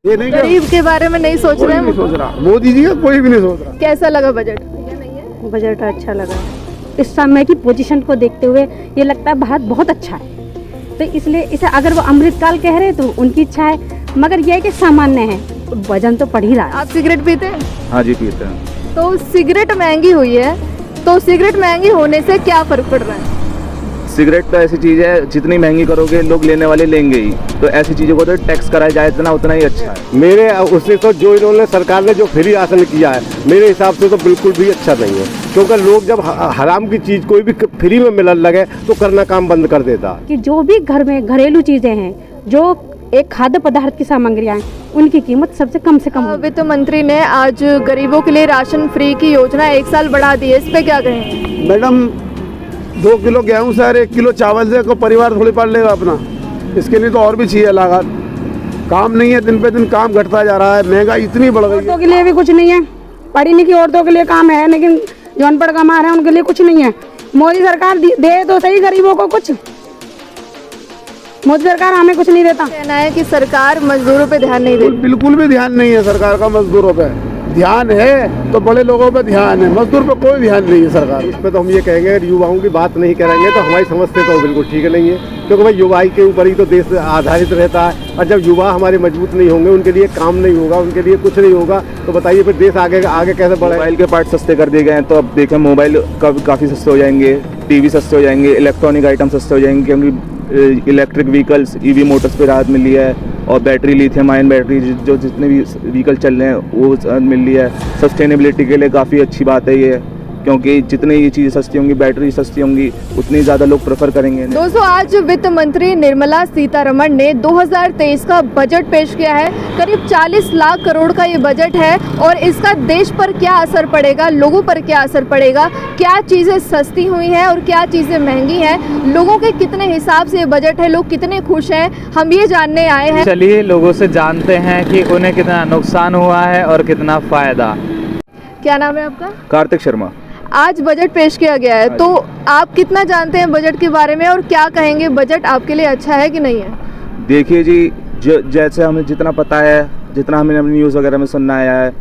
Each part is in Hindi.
ये नहीं गरीब के बारे में नहीं सोच रहे हैं। नहीं सोच रहा, मोदी जी का कोई भी नहीं सोच रहा। कैसा लगा बजट? बजट अच्छा लगा। इस समय की पोजीशन को देखते हुए ये लगता है भारत बहुत अच्छा है, तो इसलिए इसे अगर वो अमृतकाल कह रहे हैं तो उनकी इच्छा है, मगर यह है कि सामान्य है, वजन तो पड़ ही रहा है। आप सिगरेट पीते हैं? हाँ जी पीते हैं। तो सिगरेट महंगी हुई है, तो सिगरेट महंगी होने से क्या फर्क पड़ रहा है? सिगरेट तो ऐसी चीज़ है, जितनी महंगी करोगे लोग लेने वाले लेंगे ही, तो ऐसी चीज़ों को तो टैक्स कराया जाए इतना उतना ही अच्छा है। मेरे उससे तो जो इन्होंने सरकार ने जो फ्री राशन किया है, मेरे हिसाब से तो बिल्कुल भी अच्छा नहीं है, क्योंकि लोग जब हराम की चीज़ कोई भी फ्री में मिलने लगे तो करना काम बंद कर देता। कि जो भी घर में घरेलू चीज़ें हैं, जो एक खाद्य पदार्थ की सामग्रियाँ हैं, उनकी कीमत सबसे कम से कम हो। वित्त मंत्री ने आज गरीबों के लिए राशन फ्री की योजना 1 साल बढ़ा दी है, इस पे क्या कहेंगे? मैडम 2 किलो गेहूँ से और 1 किलो चावल से को परिवार थोड़ी पाल लेगा अपना, इसके लिए तो और भी चाहिए लागत। काम नहीं है, दिन पे दिन काम घटता जा रहा है, महंगाई इतनी बढ़ गई है। औरतों के लिए भी कुछ नहीं है, पढ़ी लिखी औरतों के लिए काम है, लेकिन जो अनपढ़ कमा रहे हैं उनके लिए कुछ नहीं है। मोदी सरकार दे तो सही गरीबों को कुछ, मोदी सरकार हमें कुछ नहीं देता। कहना है कि सरकार मजदूरों पे ध्यान नहीं देती। बिल्कुल भी ध्यान नहीं है सरकार का मजदूरों पे। ध्यान है तो बड़े लोगों पे ध्यान है, मजदूर पे कोई ध्यान नहीं है सरकार। इस पे तो हम ये कहेंगे, अगर युवाओं की बात नहीं करेंगे तो हमारी समझते तो बिल्कुल ठीक नहीं है, क्योंकि भाई युवाई के ऊपर ही तो देश आधारित रहता है, और जब युवा हमारे मजबूत नहीं होंगे, उनके लिए काम नहीं होगा, उनके लिए कुछ नहीं होगा, तो बताइए फिर देश आगे कैसे बढ़ेगा। मोबाइल के पार्ट सस्ते कर दिए गए हैं, तो अब देखें मोबाइल काफ़ी सस्ते हो जाएंगे, टीवी सस्ते हो जाएंगे, इलेक्ट्रॉनिक आइटम सस्ते हो जाएंगे, क्योंकि इलेक्ट्रिक व्हीकल्स ईवी मोटर्स पे राहत मिली है, और बैटरी लिथियम आयन बैटरी जो जितने भी व्हीकल चल रहे हैं वो मिल रही है। सस्टेनेबिलिटी के लिए काफ़ी अच्छी बात है ये, क्योंकि जितनी ये चीज़ें सस्ती होंगी, बैटरी सस्ती होंगी, उतनी ज़्यादा लोग प्रेफर करेंगे। दोस्तों, आज वित्त मंत्री निर्मला सीतारमण ने 2023 का बजट पेश किया है। करीब 40 लाख करोड़ का ये बजट है, और इसका देश पर क्या असर पड़ेगा, लोगों पर क्या असर पड़ेगा, क्या चीज़ें सस्ती हुई हैं और क्या चीज़ें महंगी हैं, लोगों के कितने हिसाब से ये बजट है, लोग कितने खुश हैं, हम ये जानने आए हैं। चलिए लोगों से जानते हैं कि उन्हें कितना नुकसान हुआ है और कितना फ़ायदा। क्या नाम है आपका? कार्तिक शर्मा। आज बजट पेश किया गया है, तो आप कितना जानते हैं बजट के बारे में, और क्या कहेंगे, बजट आपके लिए अच्छा है कि नहीं है? देखिए जी, जैसे हमें जितना पता है, जितना हमने अपनी न्यूज़ वगैरह में सुनना आया है,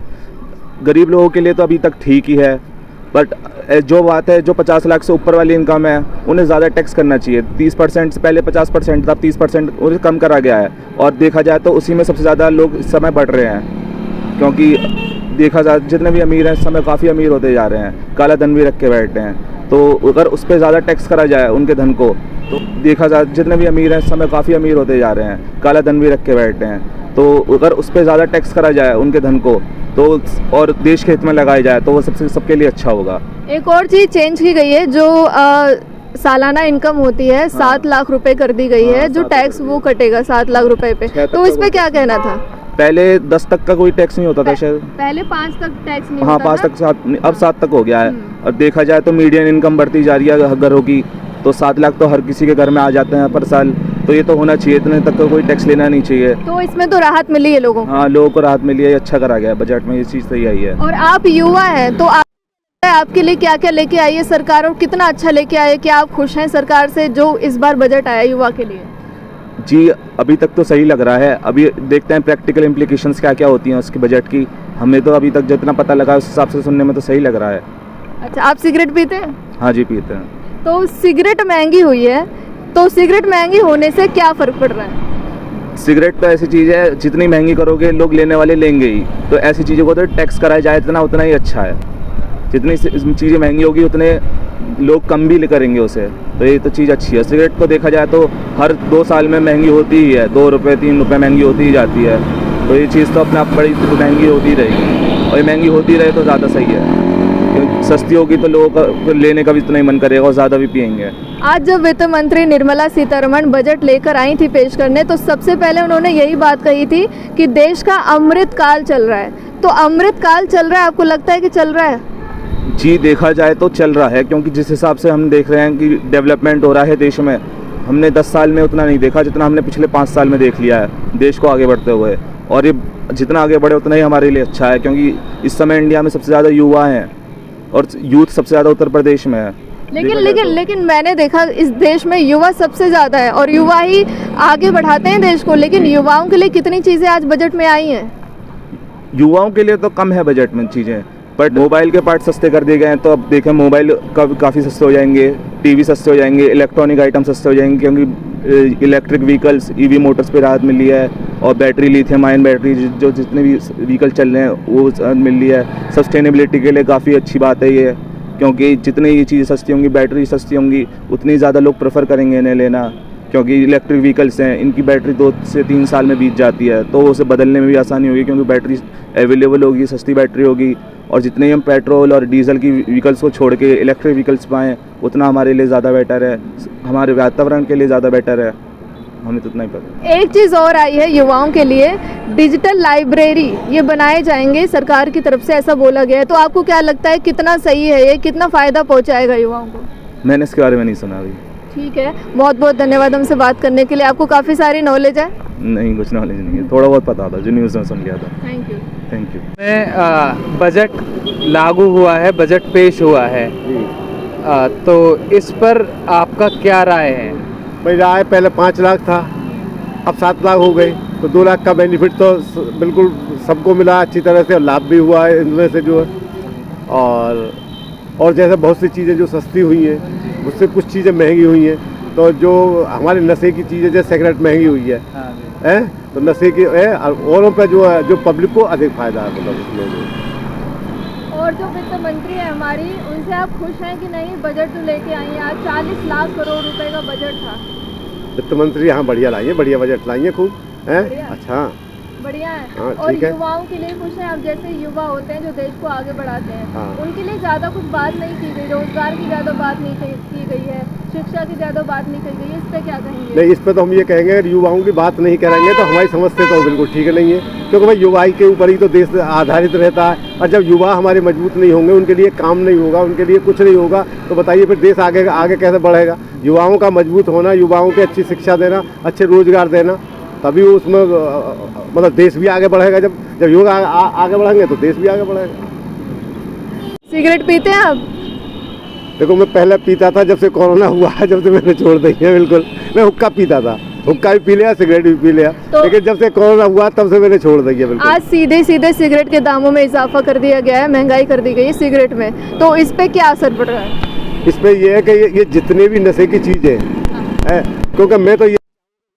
गरीब लोगों के लिए तो अभी तक ठीक ही है, बट जो बात है, जो 50 लाख से ऊपर वाली इनकम है उन्हें ज़्यादा टैक्स करना चाहिए। 30% से पहले 50% था, अब 30% उन्हें कम करा गया है, और देखा जाए तो उसी में सबसे ज़्यादा लोग इस समय बढ़ रहे हैं, क्योंकि देखा जाए जितने भी अमीर हैं इस समय काफ़ी अमीर होते जा रहे हैं, काला धन भी रख के बैठे हैं, तो अगर उस पर ज़्यादा टैक्स करा जाए उनके धन को, तो देखा जाए जितने भी अमीर हैं इस समय काफ़ी अमीर होते जा रहे हैं, काला धन भी रख के बैठे हैं, तो अगर उस पर ज़्यादा टैक्स करा जाए उनके धन को, तो और देश के हित में लगाया जाए तो वो सबके लिए अच्छा होगा। एक और चीज़ चेंज की गई है, जो सालाना इनकम होती है 7 लाख रुपए कर दी गई है, जो टैक्स वो कटेगा 7 लाख रुपए पे, तो इस पे क्या कहना था? पहले 10 तक का कोई टैक्स नहीं होता था शायद, पहले 5 तक टैक्स नहीं हाँ होता 5 था। तक 7, अब 7 तक हो गया है। और देखा जाए तो मीडियन इनकम बढ़ती जा रही है घरों की, तो 7 लाख तो हर किसी के घर में आ जाते हैं पर साल, तो ये तो होना चाहिए, इतने तक का कोई टैक्स लेना नहीं चाहिए। तो इसमें तो राहत मिली है लोगों को। हाँ, लोगों को राहत मिली है, अच्छा करा गया बजट में, ये चीज़ सही आई है। और आप युवा हैं, तो आपके लिए क्या क्या लेके आई है सरकार, और कितना अच्छा लेके आई है? क्या आप खुश हैं सरकार से जो इस बार बजट आया युवा के लिए? जी, अभी तक तो सही लग रहा है, अभी देखते हैं प्रैक्टिकल इम्प्लीकेशंस क्या क्या होती हैं उसकी बजट की। हमें तो अभी तक जितना पता लगा उस हिसाब से सुनने में तो सही लग रहा है। अच्छा, आप सिगरेट पीते हैं? हाँ जी पीते हैं। तो सिगरेट महंगी हुई है, तो सिगरेट महंगी होने से क्या फ़र्क पड़ रहा है? सिगरेट तो ऐसी चीज़ है, जितनी महंगी करोगे लोग लेने वाले लेंगे ही, तो ऐसी चीज़ों को तो टैक्स कराया जाए इतना उतना ही अच्छा है। जितनी चीज़ें महंगी होगी उतने लोग कम भी करेंगे उसे, तो ये तो चीज़ अच्छी है। सिगरेट को देखा जाए तो हर 2 साल में महंगी होती ही है, 2 रुपये 3 रुपये महंगी होती ही जाती है, तो ये चीज़ तो अपने आप बड़ी महंगी होती रहेगी, और ये महंगी होती रहे तो ज़्यादा सही है, क्योंकि सस्ती होगी तो लोगों का लेने का भी इतना ही मन करेगा और ज़्यादा भी पियेंगे। आज जब वित्त मंत्री निर्मला सीतारमण बजट लेकर आई थी पेश करने, तो सबसे पहले उन्होंने यही बात कही थी कि देश का अमृत काल चल रहा है। तो अमृत काल चल रहा है, आपको लगता है कि चल रहा है? जी, देखा जाए तो चल रहा है, क्योंकि जिस हिसाब से हम देख रहे हैं कि डेवलपमेंट हो रहा है देश में, हमने 10 साल में उतना नहीं देखा जितना हमने पिछले 5 साल में देख लिया है देश को आगे बढ़ते हुए, और ये जितना आगे बढ़े उतना ही हमारे लिए अच्छा है, क्योंकि इस समय इंडिया में सबसे ज़्यादा युवा हैं और यूथ सबसे ज़्यादा उत्तर प्रदेश में है, लेकिन मैंने देखा इस देश में युवा सबसे ज़्यादा है और युवा ही आगे बढ़ाते हैं देश को, लेकिन युवाओं के लिए कितनी चीज़ें आज बजट में आई हैं? युवाओं के लिए तो कम है बजट में चीज़ें, बट मोबाइल के पार्ट सस्ते कर दिए गए हैं। तो अब देखें मोबाइल काफ़ी सस्ते हो जाएंगे, टीवी सस्ते हो जाएंगे, इलेक्ट्रॉनिक आइटम सस्ते हो जाएंगे, क्योंकि इलेक्ट्रिक व्हीकल्स ईवी मोटर्स पे राहत मिली है, और बैटरी लिथियम आयन बैटरी जो जितने भी व्हीकल चल रहे हैं वो मिल रही है। सस्टेनेबिलिटी के लिए काफ़ी अच्छी बात है ये, क्योंकि जितनी ये चीज़ें सस्ती होंगी, बैटरी सस्ती होंगी, उतनी ज़्यादा लोग प्रेफर करेंगे इन्हें लेना, क्योंकि इलेक्ट्रिक व्हीकल्स हैं, इनकी बैटरी 2 से 3 साल में बीत जाती है, तो उसे बदलने में भी आसानी होगी, क्योंकि बैटरी अवेलेबल होगी, सस्ती बैटरी होगी। और जितने हम पेट्रोल और डीजल की व्हीकल्स को छोड़ के इलेक्ट्रिक व्हीकल्स पाएँ, उतना हमारे लिए ज़्यादा बेटर है, हमारे वातावरण के लिए ज़्यादा बेटर है। हमें तो इतना ही पता। एक चीज़ और आई है युवाओं के लिए, डिजिटल लाइब्रेरी ये बनाए जाएंगे सरकार की तरफ से, ऐसा बोला गया है। तो आपको क्या लगता है कितना सही है ये, कितना फ़ायदा पहुँचाएगा युवाओं को? मैंने इसके बारे में नहीं सुना अभी। ठीक है, बहुत बहुत धन्यवाद हमसे बात करने के लिए। आपको काफ़ी सारी नॉलेज है? नहीं, कुछ नॉलेज नहीं है, थोड़ा बहुत पता था जो न्यूज़ में सुन लिया था। Thank you. Thank you. में बजट लागू हुआ है, बजट पेश हुआ है, तो इस पर आपका क्या राय है? भाई राय पहले 5 लाख था, अब 7 लाख हो गए, तो 2 लाख का बेनिफिट तो बिल्कुल सबको मिला अच्छी तरह से, और लाभ भी हुआ है इनमें से जो है। और जैसे बहुत सी चीज़ें जो सस्ती हुई हैं, उससे कुछ चीज़ें महंगी हुई हैं। तो जो हमारे नशे की चीज़ें जैसे सिगरेट महंगी हुई है, तो नशे की औरों पे जो है, जो पब्लिक को अधिक फ़ायदा है, मतलब इसमें जो। और जो वित्त मंत्री है हमारी, उनसे आप खुश हैं कि नहीं? बजट जो लेके आई हैं आज, 40 लाख करोड़ रुपए का बजट था। वित्त मंत्री हाँ बढ़िया लाई है, बढ़िया बजट लाई है खूब, हैं? अच्छा बढ़िया है। हाँ, और ठीक है। युवाओं के लिए खुश हैं आप? जैसे युवा होते हैं जो देश को आगे बढ़ाते हैं, हाँ। उनके लिए ज़्यादा कुछ बात नहीं की गई, रोजगार की ज़्यादा बात नहीं की गई है, शिक्षा की ज़्यादा बात नहीं की गई है, इस पे क्या कहेंगे? नहीं, इस पे तो हम ये कहेंगे, अगर युवाओं की बात नहीं करेंगे तो हमारी समझ से तो बिल्कुल ठीक नहीं है, क्योंकि भाई युवाई के ऊपर ही तो देश आधारित रहता है। और जब युवा हमारे मजबूत नहीं होंगे, उनके लिए काम नहीं होगा, उनके लिए कुछ नहीं होगा, तो बताइए फिर देश आगे आगे कैसे बढ़ेगा? युवाओं का मजबूत होना, युवाओं को अच्छी शिक्षा देना, अच्छे रोजगार देना, तभी उसमें मतलब देश भी आगे बढ़ेगा। जब युवा आगे बढ़ेंगे तो देश भी आगे बढ़ेगा। सिगरेट पीते हैं आप? देखो, मैं पहले पीता था, जब से कोरोना हुआ है, जब से मैंने छोड़ दी है बिल्कुल। मैं हुक्का पीता था, हुक्का भी पी लिया, सिगरेट भी पी लिया, तो लेकिन जब से कोरोना हुआ तब से मैंने छोड़ दी है बिल्कुल। आज सीधे सीधे सिगरेट के दामों में इजाफा कर दिया गया है, महंगाई कर दी गई है सिगरेट में, तो इस पे क्या असर पड़ रहा है? इसमें यह है कि ये जितने भी नशे की चीज़ें हैं, क्योंकि मैं तो ये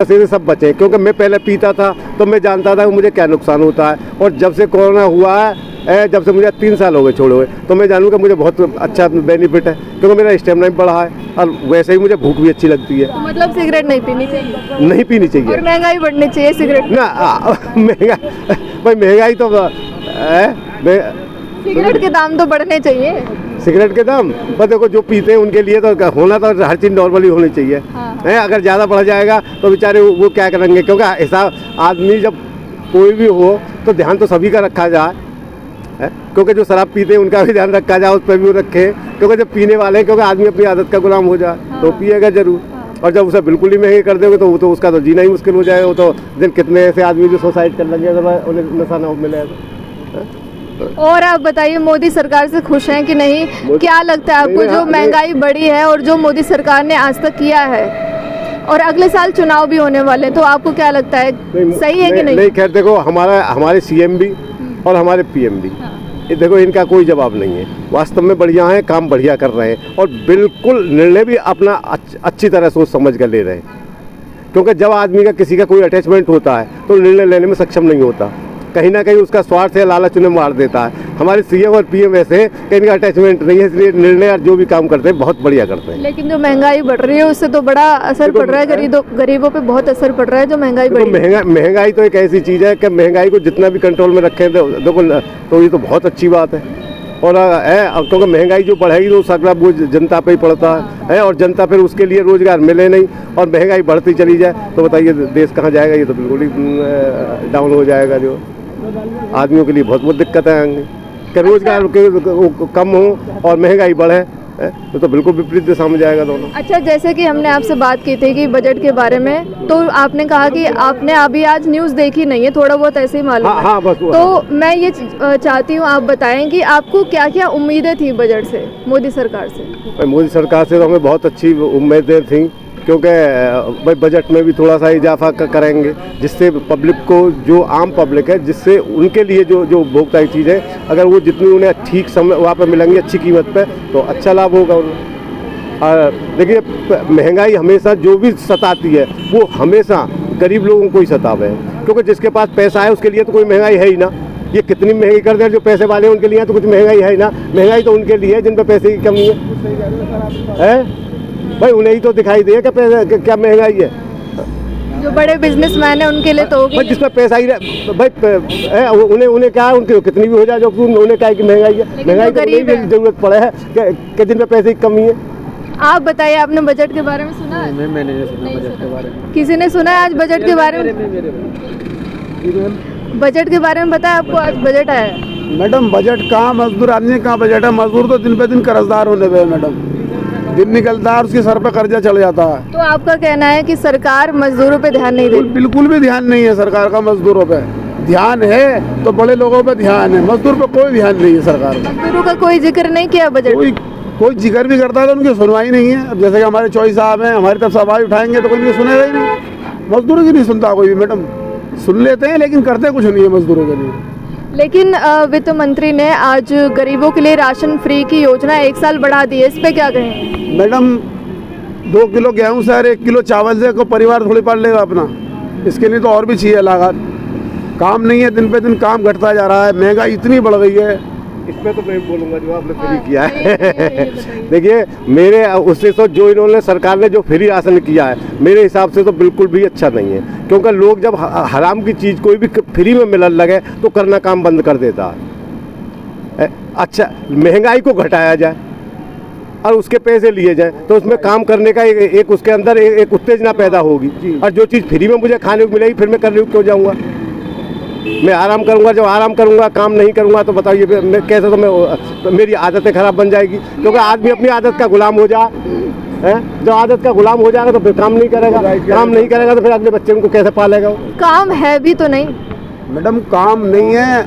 नशे से सब बचे, क्योंकि मैं पहले पीता था तो मैं जानता था कि मुझे क्या नुकसान होता है, और जब से कोरोना हुआ है, जब से मुझे 3 साल हो गए छोड़े हुए, तो मैं जानूँ कि मुझे बहुत अच्छा बेनिफिट है, क्योंकि मेरा स्टेमिना भी बढ़ा है, और वैसे ही मुझे भूख भी अच्छी लगती है। तो मतलब सिगरेट नहीं पीनी चाहिए? नहीं पीनी चाहिए, और महंगाई बढ़नी चाहिए सिगरेट ना महंगा भाई महंगाई तो सिगरेट के दाम तो बढ़ने चाहिए। सिगरेट के दाम बस देखो, जो पीते हैं उनके लिए तो होना तो हर चीज़ नॉर्मली होनी चाहिए, है। अगर ज़्यादा बढ़ जाएगा तो बेचारे वो क्या करेंगे, क्योंकि हिसाब आदमी जब कोई भी हो तो ध्यान तो सभी का रखा जाए, है, क्योंकि जो शराब पीते हैं उनका भी ध्यान रखा जाए, उस पर भी वो रखे, क्योंकि जब पीने वाले हैं, क्योंकि आदमी अपनी आदत का गुलाम हो जाए तो पिएगा जरूर, और जब उसे बिल्कुल ही महंगे कर दोगे तो वो तो उसका तो जीना ही मुश्किल हो जाएगा। वो तो दिन कितने ऐसे आदमी जो सुसाइड कर लगे अगर उन्हें नशा ना मिले। और आप बताइए, मोदी सरकार से खुश हैं कि नहीं? क्या लगता है आपको, जो महंगाई बढ़ी है और जो मोदी सरकार ने आज तक किया है, और अगले साल चुनाव भी होने वाले, तो आपको क्या लगता है सही है कि नहीं? नहीं, खैर देखो, हमारे सीएम भी और हमारे पीएम भी, ये देखो इनका कोई जवाब नहीं है, वास्तव में बढ़िया है, काम बढ़िया कर रहे हैं, और बिल्कुल निर्णय भी अपना अच्छी तरह सोच समझ कर ले रहे हैं, क्योंकि जब आदमी का किसी का कोई अटैचमेंट होता है तो निर्णय लेने में सक्षम नहीं होता, कहीं ना कहीं उसका स्वार्थ या लालच उन्हें मार देता है। हमारे सीएम और पीएम ऐसे हैं कि इनका अटैचमेंट नहीं है, इसलिए निर्णय और जो भी काम करते हैं बहुत बढ़िया करते हैं। लेकिन जो महंगाई बढ़ रही है उससे तो बड़ा असर पड़ रहा है, गरीबों पे बहुत असर पड़ रहा है जो महंगाई बढ़ी है। महंगाई तो एक ऐसी चीज़ है कि महंगाई को जितना भी कंट्रोल में रखें देखो तो ये तो बहुत अच्छी बात है, और क्योंकि महंगाई जो बढ़ेगी तो उसका बोझ जनता पे ही पड़ता है, और जनता फिर उसके लिए रोजगार मिले नहीं और महंगाई बढ़ती चली जाए तो बताइए देश कहाँ जाएगा? ये तो बिल्कुल ही डाउन हो जाएगा, जो आदमियों के लिए बहुत दिक्कतें आएंगी कि रोजगार कम हो और महंगाई बढ़े, तो बिल्कुल विपरीत दिशा में जाएगा दोनों। अच्छा, जैसे कि हमने आपसे बात की थी कि बजट के बारे में, तो आपने कहा कि आपने अभी आज न्यूज़ देखी नहीं है, थोड़ा बहुत ऐसे ही मालूम है। हाँ, बस तो मैं ये चाहती हूँ आप बताएं कि आपको क्या क्या उम्मीदें थी बजट से, मोदी सरकार से? मोदी सरकार से तो हमें बहुत अच्छी उम्मीदें थी, क्योंकि भाई बजट में भी थोड़ा सा इजाफा करेंगे, जिससे पब्लिक को, जो आम पब्लिक है, जिससे उनके लिए जो उपभोक्ता की चीज़ें, अगर वो जितनी उन्हें ठीक समय वहाँ पर मिलेंगी अच्छी कीमत पे, तो अच्छा लाभ होगा उन्हें। और देखिए, महंगाई हमेशा जो भी सताती है वो हमेशा गरीब लोगों को ही सतावे है, क्योंकि जिसके पास पैसा है उसके लिए तो कोई महंगाई है ही ना। ये कितनी महंगी कर दे, जो पैसे वाले हैं उनके लिए तो कुछ महंगाई है ही ना। महंगाई तो उनके लिए है जिन पर पैसे की कमी है भाई, उन्हें ही तो दिखाई दे कि पैसे क्या महंगाई है। जो बड़े बिजनेसमैन है उनके लिए तो होगी, भाई जिसमें पैसा ही भाई उन्हें क्या है, उनकी कितनी भी हो जाए, जो उन्हें क्या है कि महंगाई है। महंगाई तो नहीं जरूरत पड़े है कि जिन पर पैसे की कमी है। आप बताइए, आपने बजट के बारे में सुना है? मैंने नहीं सुना बजट के बारे में। किसी ने सुना है आज बजट के बारे में? बजट के बारे में बताया आपको आज बजट आया है? मैडम बजट कहाँ, मजदूर आदमी कहाँ बजट है? मजदूर तो दिन पे दिन कर्जदार होने पे मैडम, दिन निकलता है और उसके सर पे कर्जा चढ़ जाता है। तो आपका कहना है कि सरकार मजदूरों पे ध्यान नहीं देती? बिल्कुल भी ध्यान नहीं है सरकार का मजदूरों पे। ध्यान है तो बड़े लोगों पे ध्यान है, मजदूर पे कोई ध्यान नहीं है सरकार का। मजदूरों का कोई जिक्र नहीं किया बजट? कोई जिक्र भी करता है तो उनकी सुनवाई नहीं है। अब जैसे कि हमारे चौधरी साहब हैं, हमारी तरफ से आवाज उठाएंगे तो कोई नहीं सुनेगा ही नहीं। मजदूरों की नहीं सुनता कोई भी मैडम, सुन लेते हैं लेकिन करते कुछ नहीं है मजदूरों के लिए। लेकिन वित्त मंत्री ने आज गरीबों के लिए राशन फ्री की योजना 1 साल बढ़ा दी है, इस पे क्या कहें? मैडम 2 किलो गेहूं से और 1 किलो चावल से को परिवार थोड़ी पाल लेगा अपना। इसके लिए तो और भी चाहिए लागत। काम नहीं है, दिन पे दिन काम घटता जा रहा है, महंगाई इतनी बढ़ गई है। इसमें तो मैं बोलूँगा जो आपने फ्री किया है देखिए, मेरे उससे तो जो इन्होंने सरकार ने जो फ्री राशन किया है, मेरे हिसाब से तो बिल्कुल भी अच्छा नहीं है। क्योंकि लोग जब हराम की चीज़ कोई भी फ्री में मिलने लगे तो करना काम बंद कर देता है। अच्छा, महंगाई को घटाया जाए और उसके पैसे लिए जाए तो उसमें काम करने का एक उसके अंदर एक उत्तेजना पैदा होगी। और जो चीज़ फ्री में मुझे खाने को मिलेगी फिर मैं करने क्यों जाऊँगा? मैं आराम करूंगा, जब आराम करूंगा काम नहीं करूंगा तो बताइए मैं कैसे, तो मेरी आदतें खराब बन जाएगी। क्योंकि आदमी अपनी आदत का गुलाम हो जाए है, जब आदत का गुलाम हो जाएगा तो फिर काम नहीं करेगा, काम नहीं करेगा तो फिर अगले बच्चे को कैसे पालेगा? काम है भी तो नहीं मैडम, काम नहीं है,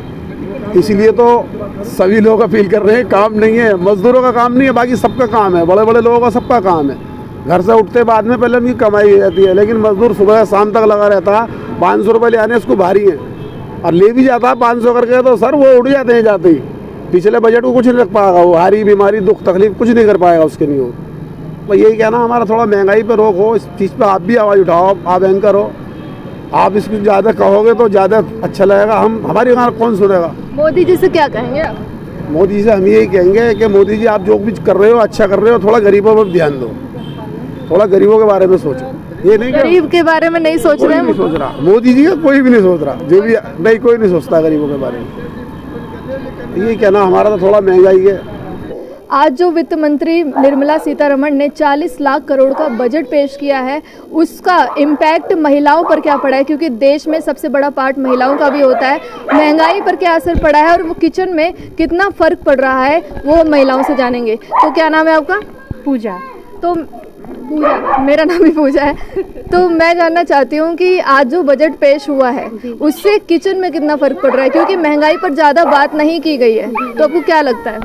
इसीलिए तो सभी लोग अपील कर रहे हैं। काम नहीं है, मजदूरों का काम नहीं है, बाकी सबका काम है, बड़े बड़े लोगों का सबका काम है। घर से उठते बाद में पहले उनकी कमाई हो जाती है, लेकिन मजदूर सुबह शाम तक लगा रहता है। 500 रुपये ले आने उसको भारी है और ले भी जाता है 500 करके, तो सर वो उड़ जाते हैं जाते ही। पिछले बजट को कुछ नहीं रख पाएगा वो, हारी बीमारी दुख तकलीफ कुछ नहीं कर पाएगा उसके लिए वो। तो यही कहना हमारा, थोड़ा महंगाई पे रोक हो, इस चीज़ पे आप भी आवाज़ उठाओ, आप एंकर हो, आप इसको ज़्यादा कहोगे तो ज़्यादा अच्छा लगेगा। हमारी गाना कौन सुनेगा? मोदी जी से क्या कहेंगे आप? मोदी जी से हम यही कहेंगे कि मोदी जी आप जो भी कर रहे हो अच्छा कर रहे हो, थोड़ा गरीबों पर ध्यान दो, थोड़ा गरीबों के बारे में सोचो। ये नहीं गरीब के बारे में नहीं सोच रहे हैं? नहीं सोच रहा मोदी जी का, कोई भी नहीं सोच रहा, जो भी नहीं, कोई नहीं सोचता गरीबों के बारे में। ये कहना हमारा तो थोड़ा महंगाई है। आज जो वित्त मंत्री निर्मला सीतारमण ने 40 लाख करोड़ का बजट पेश किया है, उसका इम्पैक्ट महिलाओं पर क्या पड़ा है? क्योंकि देश में सबसे बड़ा पार्ट महिलाओं का भी होता है। महंगाई पर क्या असर पड़ा है और वो किचन में कितना फ़र्क पड़ रहा है वो महिलाओं से जानेंगे। तो क्या नाम है आपका? पूजा। तो पूजा, मेरा नाम भी पूजा है। तो मैं जानना चाहती हूँ कि आज जो बजट पेश हुआ है उससे किचन में कितना फ़र्क पड़ रहा है? क्योंकि महंगाई पर ज़्यादा बात नहीं की गई है, तो आपको क्या लगता है?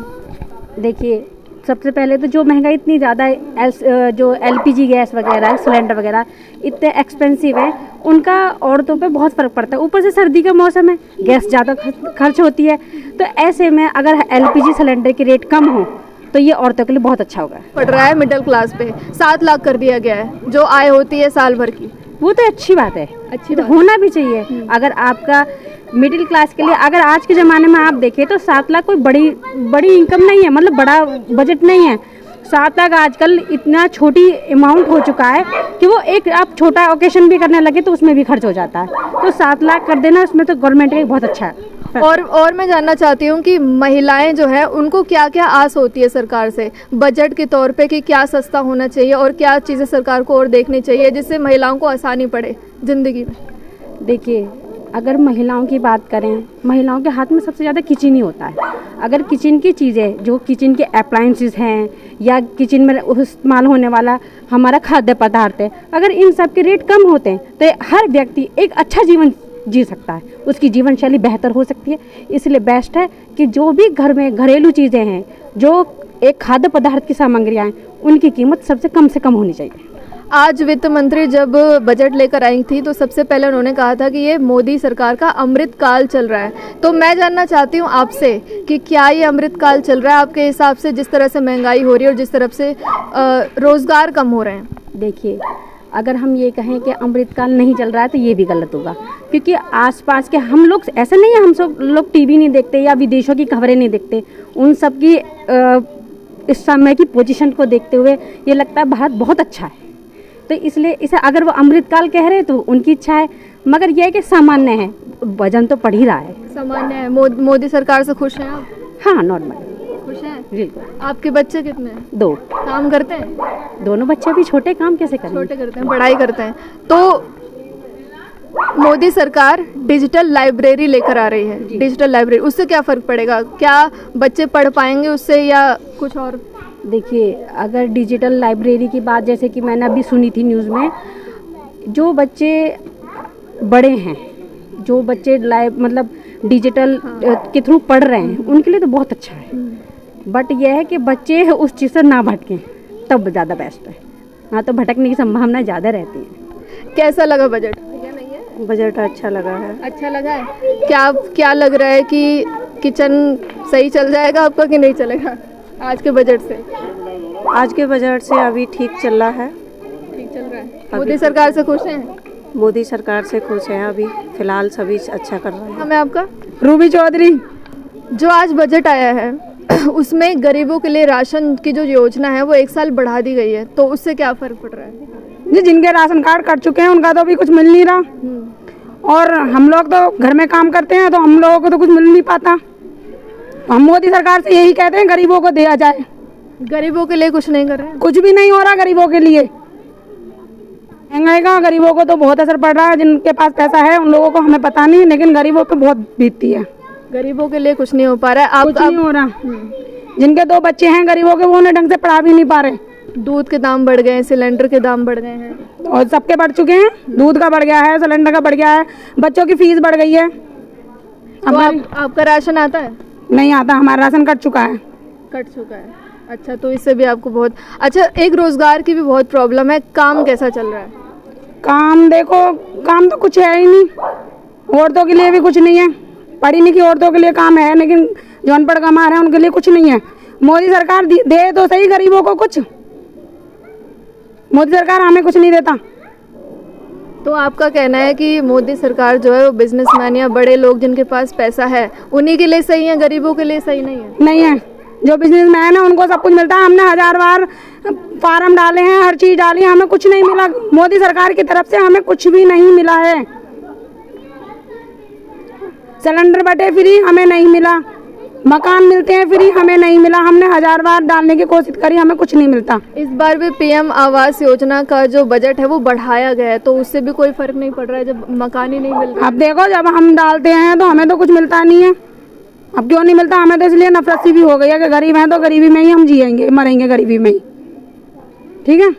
देखिए, सबसे पहले तो जो महंगाई इतनी ज़्यादा है, जो LPG गैस वगैरह, सिलेंडर वगैरह इतने एक्सपेंसिव है, उनका औरतों पे बहुत फ़र्क पड़ता है। ऊपर से सर्दी का मौसम है, गैस ज़्यादा खर्च होती है, तो ऐसे में अगर LPG सिलेंडर की रेट कम हो तो ये औरतों के लिए बहुत अच्छा होगा। पड़ रहा है मिडिल क्लास पे 7 लाख कर दिया गया है, जो आय होती है साल भर की। वो तो अच्छी बात है, अच्छी तो होना भी चाहिए। अगर आपका मिडिल क्लास के लिए, अगर आज के ज़माने में आप देखें तो 7 लाख कोई बड़ी इनकम नहीं है, मतलब बड़ा बजट नहीं है। 7 लाख आजकल इतना छोटी अमाउंट हो चुका है कि वो एक आप छोटा ओकेशन भी करने लगे तो उसमें भी खर्च हो जाता है। तो 7 लाख कर देना उसमें तो गवर्नमेंट का बहुत अच्छा है। और मैं जानना चाहती हूँ कि महिलाएं जो है उनको क्या क्या आस होती है सरकार से बजट के तौर पे, कि क्या सस्ता होना चाहिए और क्या चीज़ें सरकार को और देखनी चाहिए जिससे महिलाओं को आसानी पड़े ज़िंदगी में? देखिए, अगर महिलाओं की बात करें, महिलाओं के हाथ में सबसे ज़्यादा किचन ही होता है। अगर किचन की चीज़ें जो किचन के अप्लायंसेस हैं या किचन में इस्तेमाल होने वाला हमारा खाद्य पदार्थ है, अगर इन सब के रेट कम होते हैं तो हर व्यक्ति एक अच्छा जीवन जी सकता है, उसकी जीवन शैली बेहतर हो सकती है। इसलिए बेस्ट है कि जो भी घर में घरेलू चीज़ें हैं, जो एक खाद्य पदार्थ की सामग्रियाँ हैं, उनकी कीमत सबसे कम से कम होनी चाहिए। आज वित्त मंत्री जब बजट लेकर आई थी तो सबसे पहले उन्होंने कहा था कि ये मोदी सरकार का अमृत काल चल रहा है। तो मैं जानना चाहती हूँ आपसे कि क्या ये अमृत काल चल रहा है आपके हिसाब से, जिस तरह से महंगाई हो रही है और जिस तरह से रोज़गार कम हो रहे हैं? देखिए, अगर हम ये कहें कि अमृतकाल नहीं चल रहा है तो ये भी गलत होगा, क्योंकि आसपास के हम लोग, ऐसा नहीं है हम सब लोग टीवी नहीं देखते या विदेशों की खबरें नहीं देखते, उन सब की इस समय की पोजीशन को देखते हुए ये लगता है भारत बहुत अच्छा है। तो इसलिए इसे अगर वो अमृतकाल कह रहे हैं तो उनकी इच्छा है, मगर यह है कि सामान्य है, वजन तो पड़ ही रहा है। सामान्य है। मोदी सरकार से खुश हैं आप? हाँ, नॉर्मल खुश हैं। बिल्कुल। आपके बच्चे कितने हैं? 2 काम करते हैं? दोनों बच्चे भी छोटे, काम कैसे करेंगे? छोटे करते हैं, पढ़ाई करते हैं। तो मोदी सरकार डिजिटल लाइब्रेरी लेकर आ रही है, डिजिटल लाइब्रेरी, उससे क्या फ़र्क पड़ेगा? क्या बच्चे पढ़ पाएंगे उससे या कुछ और? देखिए, अगर डिजिटल लाइब्रेरी की बात जैसे कि मैंने अभी सुनी थी न्यूज़ में, जो बच्चे बड़े हैं, जो बच्चे मतलब डिजिटल के थ्रू पढ़ रहे हैं, उनके लिए तो बहुत अच्छा है। बट यह है कि बच्चे उस चीज़ से ना भटकें, तब ज़्यादा बेस्ट है। हाँ, तो भटकने की संभावना ज़्यादा रहती है। कैसा लगा बजट? बजट अच्छा लगा है। अच्छा लगा है। क्या लग रहा है कि किचन सही चल जाएगा आपका कि नहीं चलेगा आज के बजट से? आज के बजट से अभी ठीक चल रहा है। ठीक चल रहा है। मोदी सरकार से खुश हैं? मोदी सरकार से खुश हैं, अभी फिलहाल सभी अच्छा कर रहे हैं। हमें आपका? रूबी चौधरी। जो आज बजट आया है उसमें गरीबों के लिए राशन की जो योजना है वो 1 साल बढ़ा दी गई है, तो उससे क्या फ़र्क पड़ रहा है? जी, जिनके राशन कार्ड कट चुके हैं उनका तो अभी कुछ मिल नहीं रहा, और हम लोग तो घर में काम करते हैं तो हम लोगों को तो कुछ मिल नहीं पाता। हम मोदी सरकार से यही कहते हैं गरीबों को दिया जाए। गरीबों के लिए कुछ नहीं कर रहे हैं? कुछ भी नहीं हो रहा गरीबों के लिए। महंगाई का गरीबों को तो बहुत असर पड़ रहा है, जिनके पास पैसा है उन लोगों को हमें पता नहीं, लेकिन गरीबों पे बहुत बीतती है। गरीबों के लिए कुछ नहीं हो पा रहा है। कुछ नहीं हो रहा। जिनके 2 बच्चे हैं गरीबों के, वो उन्हें ढंग से पढ़ा भी नहीं पा रहे। दूध के दाम बढ़ गए हैं, सिलेंडर के दाम बढ़ गए हैं, और सबके बढ़ चुके हैं। दूध का बढ़ गया है, सिलेंडर का बढ़ गया है, बच्चों की फीस बढ़ गई है। तो आपका राशन आता है? नहीं आता, हमारा राशन कट चुका है। कट चुका है। अच्छा, तो इससे भी आपको बहुत अच्छा। एक रोजगार की भी बहुत प्रॉब्लम है, काम कैसा चल रहा है? काम देखो, काम तो कुछ है ही नहीं। औरतों के लिए भी कुछ नहीं है, पढ़ी लिखी औरतों के लिए काम है, लेकिन जो अनपढ़ कमा रहे हैं उनके लिए कुछ नहीं है। मोदी सरकार दे तो सही गरीबों को कुछ, मोदी सरकार हमें कुछ नहीं देता। तो आपका कहना है कि मोदी सरकार जो है वो बिजनेसमैन या बड़े लोग जिनके पास पैसा है उन्हीं के लिए सही है, गरीबों के लिए सही नहीं है? नहीं है, जो बिजनेसमैन है उनको सब कुछ मिलता है। हमने 1000 बार फार्म डाले हैं, हर चीज़ डाली है, हमें कुछ नहीं मिला। मोदी सरकार की तरफ से हमें कुछ भी नहीं मिला है। सिलेंडर बटे फ्री, हमें नहीं मिला। मकान मिलते हैं फ्री, हमें नहीं मिला। हमने 1000 बार डालने की कोशिश करी, हमें कुछ नहीं मिलता। इस बार भी पीएम आवास योजना का जो बजट है वो बढ़ाया गया है, तो उससे भी कोई फर्क नहीं पड़ रहा है जब मकान ही नहीं मिल रहा। अब देखो, जब हम डालते हैं तो हमें तो कुछ मिलता नहीं है। अब क्यों नहीं मिलता? हमें तो इसलिए नफरत सी भी हो गई है कि गरीब हैं तो गरीबी में ही हम जिएंगे, मरेंगे गरीबी में ही। ठीक है।